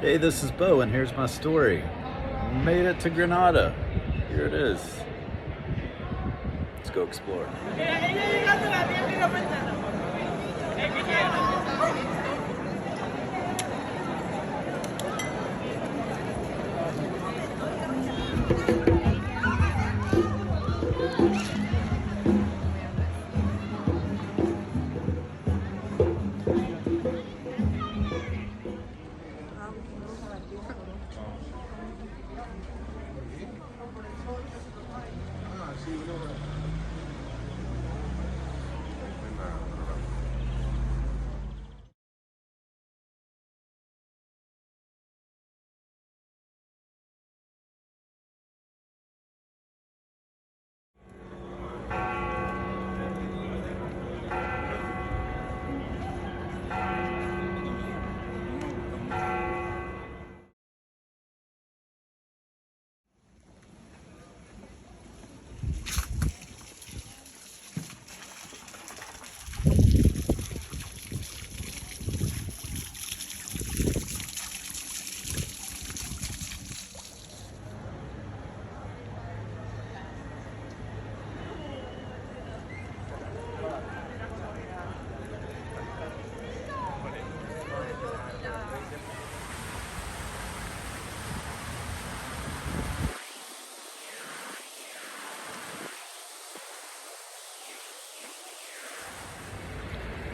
Hey, this is Bo, and here's my story. Made it to Granada. Here it is. Let's go explore.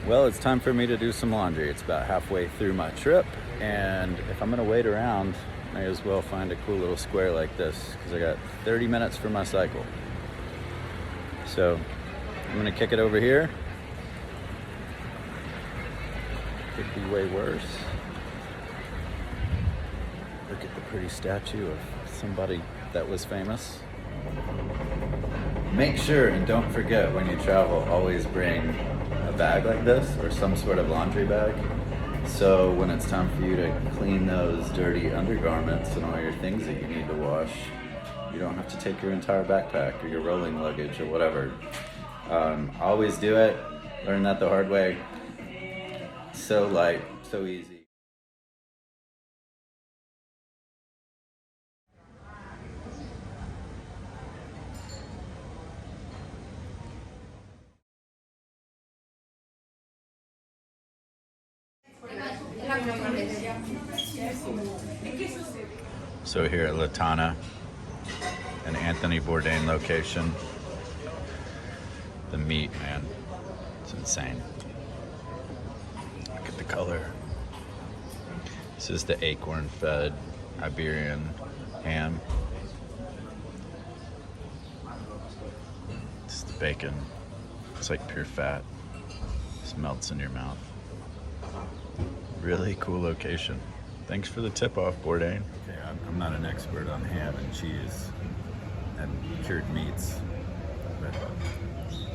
Well, it's time for me to do some laundry. It's about halfway through my trip, and if I'm gonna wait around, I may as well find a cool little square like this, because I got 30 minutes for my cycle. So I'm gonna kick it over here. Could be way worse. Look at the pretty statue of somebody that was famous. Make sure and don't forget, when you travel, always bring a bag like this or some sort of laundry bag. So when it's time for you to clean those dirty undergarments and all your things that you need to wash, you don't have to take your entire backpack or your rolling luggage or whatever. Always do it. Learn that the hard way. So light, so easy. So here at Tana, an Anthony Bourdain location. The meat, man, it's insane. Look at the color. This is the acorn-fed Iberian ham. This is the bacon. It's like pure fat. Just melts in your mouth. Really cool location. Thanks for the tip-off, Bourdain. Okay, I'm not an expert on ham and cheese and cured meats, but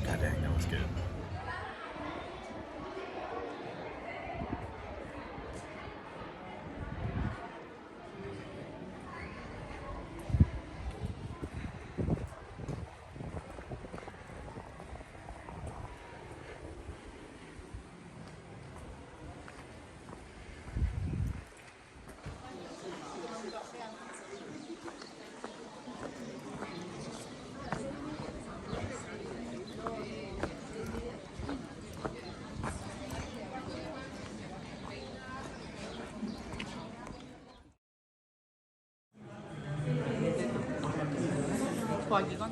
god dang, that was good. 구하기건?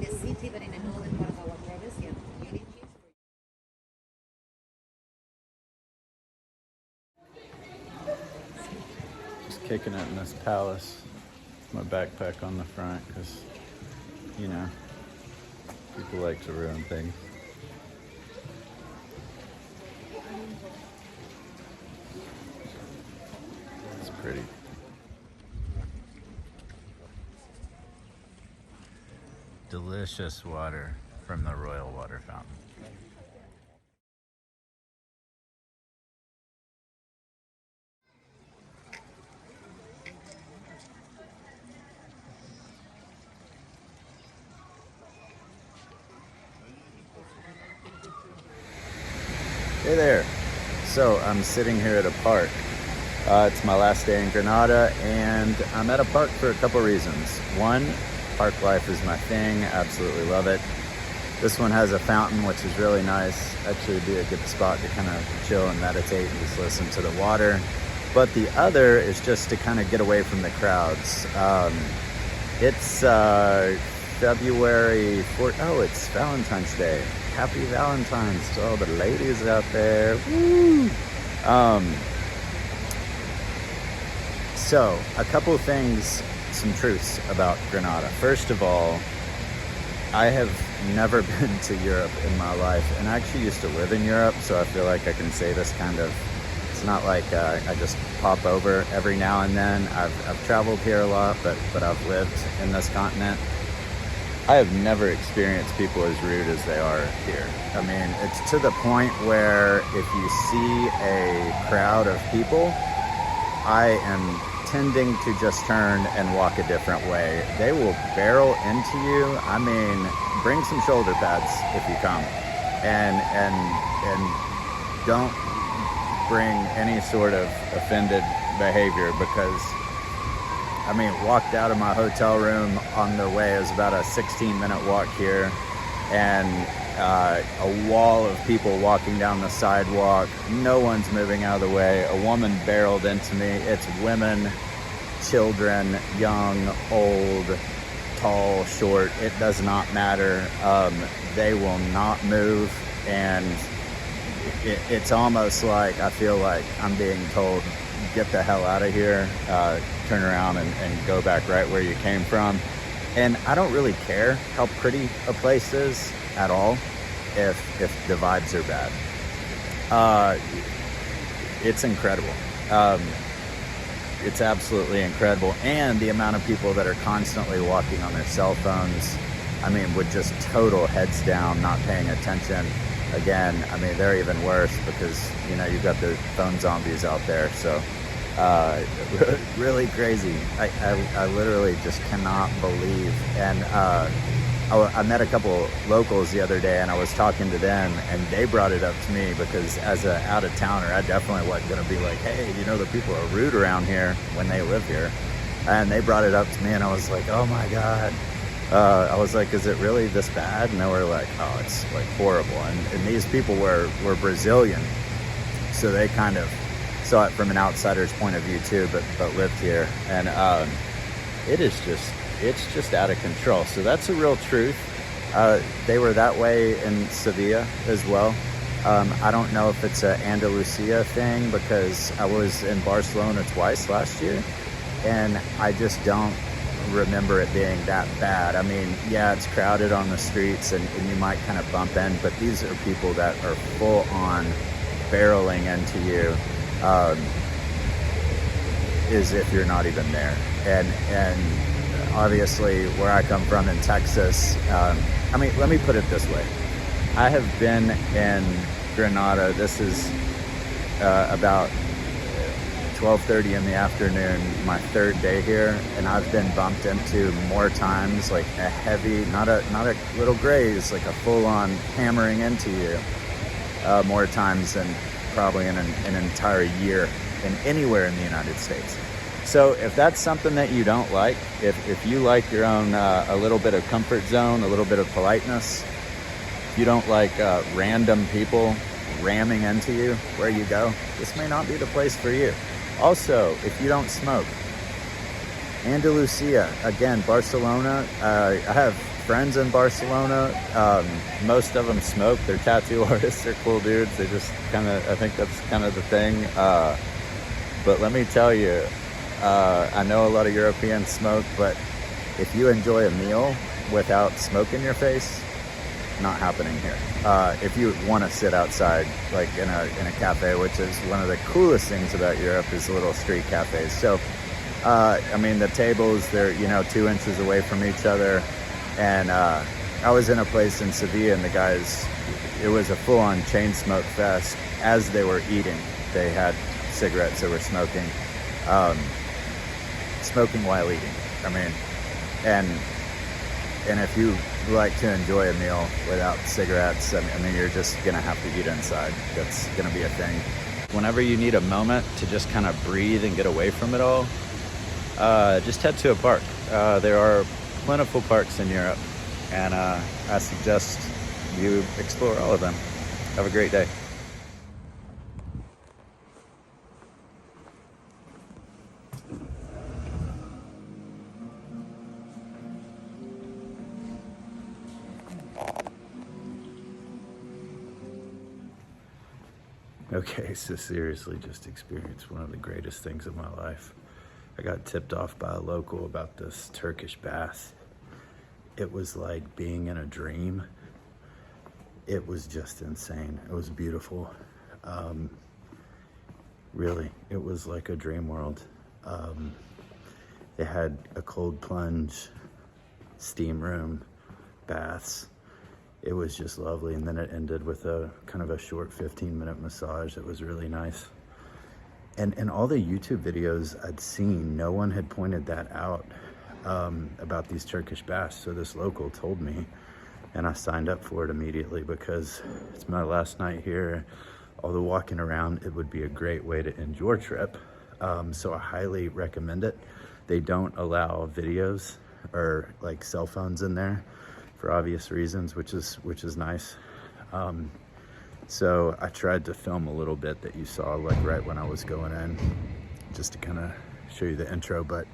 the city, but in another part of our province. Yeah. You need kids? Just kicking it in this palace. My backpack on the front because, you know, people like to ruin things. It's pretty. Delicious water from the royal water fountain. Hey there. So I'm sitting here at a park. It's my last day in Granada, and I'm at a park for a couple reasons. One, park life is my thing. Absolutely love it. This one has a fountain, which is really nice. Actually, would be a good spot to kind of chill and meditate and just listen to the water. But the other is just to kind of get away from the crowds. It's February 4th. Oh, it's Valentine's Day. Happy Valentine's to all the ladies out there. Woo! So, a couple of things, some truths about Granada. First of all, I have never been to Europe in my life, and I actually used to live in Europe, so I feel like I can say this kind of, it's not like I just pop over every now and then. I've traveled here a lot, but I've lived in this continent. I have never experienced people as rude as they are here. I mean, it's to the point where if you see a crowd of people, I am tending to just turn and walk a different way. They will barrel into you. I mean, bring some shoulder pads if you come, and don't bring any sort of offended behavior, because I mean, walked out of my hotel room on the way. It was about a 16-minute walk here, and a wall of people walking down the sidewalk. No one's moving out of the way. A woman barreled into me. It's women, children, young, old, tall, short. It does not matter. They will not move, and it's almost like I feel like I'm being told, get the hell out of here, turn around and go back right where you came from. And I don't really care how pretty a place is at all if the vibes are bad. It's incredible. It's absolutely incredible. And the amount of people that are constantly walking on their cell phones, I mean, with just total heads down, not paying attention. Again, I mean, they're even worse because, you know, you've got the phone zombies out there. So really crazy. I literally just cannot believe. And I met a couple locals the other day, and I was talking to them, and they brought it up to me because as an out-of-towner, I definitely wasn't going to be like, hey, you know, the people are rude around here when they live here. And they brought it up to me, and I was like, oh my God. I was like, is it really this bad? And they were like, oh, it's like horrible. And these people were Brazilian, so they kind of saw it from an outsider's point of view too, but lived here. And it's just out of control. So that's a real truth. They were that way in Sevilla as well. I don't know if it's an Andalusia thing, because I was in Barcelona twice last year, and I just don't remember it being that bad. I mean, yeah, it's crowded on the streets, and you might kind of bump in, but these are people that are full on barreling into you, as if you're not even there. And obviously where I come from in Texas, I mean, let me put it this way. I have been in Granada. This is about 12:30 in the afternoon, my third day here, and I've been bumped into more times, like a heavy, not a little graze, like a full-on hammering into you, more times than probably in an entire year in anywhere in the United States. So if that's something that you don't like, if you like your own a little bit of comfort zone, a little bit of politeness, if you don't like random people ramming into you where you go, this may not be the place for you. Also, if you don't smoke, Andalusia, again, Barcelona, I have friends in Barcelona. Most of them smoke. They're tattoo artists. They're cool dudes. They just kind of, I think that's kind of the thing. But let me tell you, I know a lot of Europeans smoke, but if you enjoy a meal without smoke in your face, not happening here. If you want to sit outside, like in a cafe, which is one of the coolest things about Europe, is little street cafes. So, I mean, the tables, they're, 2 inches away from each other. And I was in a place in Sevilla, and the guys, it was a full-on chain smoke fest. As they were eating, they had cigarettes they were smoking. Smoking while eating. I mean, and if you like to enjoy a meal without cigarettes, I mean, you're just gonna have to eat inside. That's gonna be a thing. Whenever you need a moment to just kind of breathe and get away from it all, just head to a park. There are plentiful parks in Europe, and I suggest you explore all of them. Have a great day. Okay, so seriously, just experienced one of the greatest things of my life. I got tipped off by a local about this Turkish bath. It was like being in a dream. It was just insane. It was beautiful. Really, it was like a dream world. They had a cold plunge, steam room, baths. It was just lovely, and then it ended with a kind of a short 15-minute massage that was really nice. And all the YouTube videos I'd seen, no one had pointed that out about these Turkish baths. So this local told me, and I signed up for it immediately because it's my last night here. Although walking around, it would be a great way to end your trip. So I highly recommend it. They don't allow videos or like cell phones in there, for obvious reasons, which is nice. So I tried to film a little bit that you saw like right when I was going in, just to kind of show you the intro, but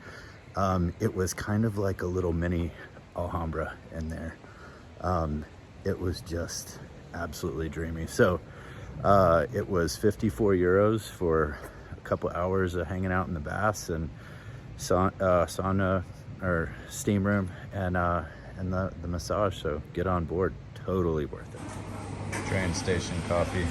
it was kind of like a little mini Alhambra in there. It was just absolutely dreamy. So it was 54 euros for a couple hours of hanging out in the baths and sauna or steam room and the massage. So get on board, totally worth it. Train station coffee.